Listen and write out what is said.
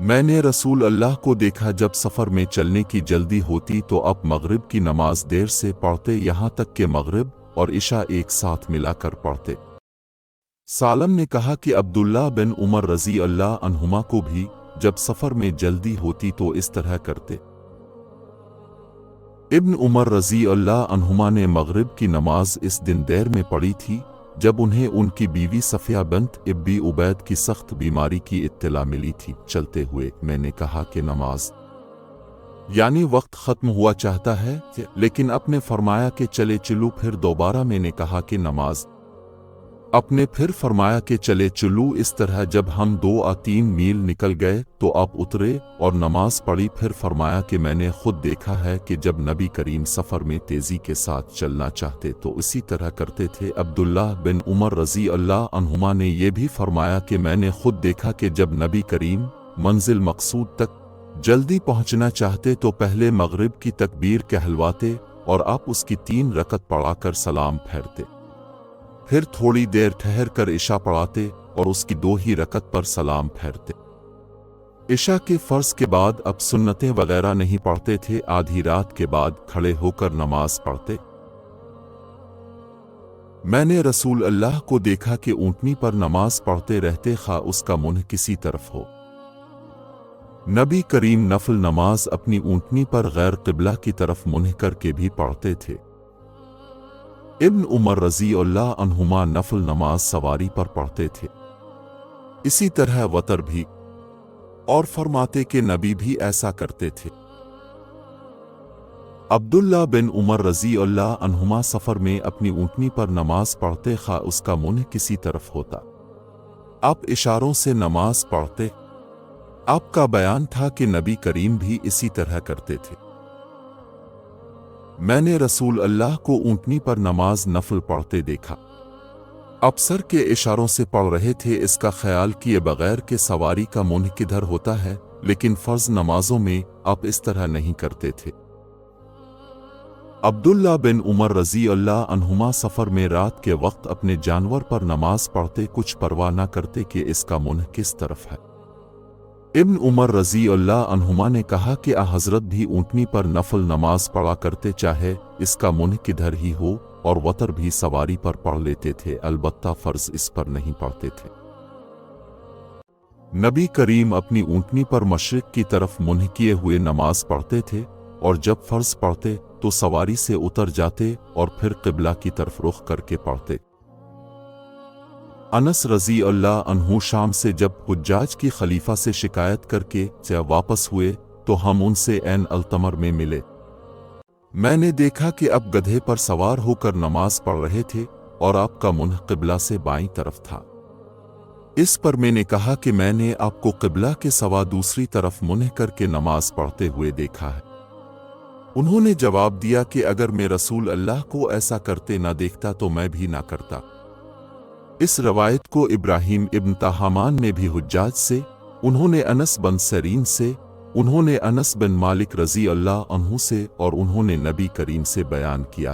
मैंने रसूल अल्लाह को देखा जब सफ़र में चलने की जल्दी होती तो अब मगरिब की नमाज देर से पढ़ते, यहाँ तक कि मगरिब और इशा एक साथ मिलाकर पढ़ते। सालम ने कहा कि अब्दुल्ला बिन उमर रज़ी अल्लाह अन्हुमा को भी जब सफ़र में जल्दी होती तो इस तरह करते। इब्न उमर रज़ी अल्लाह अन्हुमा ने मगरिब की नमाज इस दिन देर में पढ़ी थी जब उन्हें उनकी बीवी सफ़िया बिन्त इब्बी उबैद की सख्त बीमारी की इत्तला मिली थी। चलते हुए मैंने कहा कि नमाज यानी वक्त ख़त्म हुआ चाहता है, लेकिन आपने फरमाया कि चले चलू। फिर दोबारा मैंने कहा कि नमाज आपने फिर फरमाया कि चले चलू। इस तरह जब हम 2 या 3 मील निकल गए तो आप उतरे और नमाज पढ़ी। फिर फरमाया कि मैंने खुद देखा है कि जब नबी करीम सफ़र में तेज़ी के साथ चलना चाहते तो इसी तरह करते थे। अब्दुल्ला बिन उमर रज़ी अल्लाह अन्हुमा ने यह भी फरमाया कि मैंने खुद देखा कि जब नबी करीम मंजिल मकसूद तक जल्दी पहुँचना चाहते तो पहले मगरिब की तकबीर कहलवाते और आप उसकी 3 रकत पढ़ाकर सलाम फेरते, फिर थोड़ी देर ठहर कर इशा पढ़ाते और उसकी 2 ही रकत पर सलाम फेरते। इशा के फ़र्ज के बाद अब सुन्नतें वगैरह नहीं पढ़ते थे। आधी रात के बाद खड़े होकर नमाज पढ़ते। मैंने रसूल अल्लाह को देखा कि ऊँटनी पर नमाज पढ़ते रहते, खा उसका मुंह किसी तरफ हो। नबी करीम नफल नमाज अपनी ऊँटनी पर गैर क़िबला की तरफ मुंह करके भी पढ़ते थे। इब्न उमर रज़ी अल्लाह अन्हुमा नफल नमाज सवारी पर पढ़ते थे, इसी तरह वतर भी, और फरमाते कि नबी भी ऐसा करते थे। अब्दुल्ला बिन उमर रज़ी अल्लाह अन्हुमा सफ़र में अपनी ऊँटनी पर नमाज पढ़ते, खा उसका मुंह किसी तरफ होता। आप इशारों से नमाज पढ़ते। आपका बयान था कि नबी करीम भी इसी तरह करते थे। मैंने रसूल अल्लाह को ऊँटनी पर नमाज नफल पढ़ते देखा। आप सर के इशारों से पढ़ रहे थे, इसका ख्याल किए बगैर कि सवारी का मुंह किधर होता है, लेकिन फ़र्ज नमाजों में आप इस तरह नहीं करते थे। अब्दुल्ला बिन उमर रज़ी अल्लाह अन्हुमा सफ़र में रात के वक्त अपने जानवर पर नमाज पढ़ते, कुछ परवाह न करते कि इसका मुंह किस तरफ है। इब्न उमर रज़ी अल्लाह अन्हुमा ने कहा कि हज़रत भी ऊँटनी पर नफल नमाज पढ़ा करते, चाहे इसका मुंह किधर ही हो, और वतर भी सवारी पर पढ़ लेते थे, अलबत्ता फ़र्ज इस पर नहीं पढ़ते थे। नबी करीम अपनी ऊँटनी पर मशरिक़ की तरफ मुंह किए हुए नमाज पढ़ते थे, और जब फ़र्ज पढ़ते तो सवारी से उतर जाते और फिर क़िबला की तरफ रुख करके पढ़ते। अनस रज़ी अल्लाह अन्हु शाम से जब हुज्जाज की खलीफा से शिकायत करके वापस हुए तो हम उनसे ऐन अल्तमर में मिले। मैंने देखा कि अब गधे पर सवार होकर नमाज पढ़ रहे थे और आपका मुंह क़िबला से बाईं तरफ था। इस पर मैंने कहा कि मैंने आपको क़िबला के सवा दूसरी तरफ मुंह करके नमाज पढ़ते हुए देखा है। उन्होंने जवाब दिया कि अगर मैं रसूल अल्लाह को ऐसा करते ना देखता तो मैं भी ना करता। इस रवायत को इब्राहिम इब्न तहामान ने भी हुज्जाज से, उन्होंने अनस बिन सरीन से, उन्होंने अनस बिन मालिक रज़ी अल्लाह अन्हु से और उन्होंने नबी करीम से बयान किया।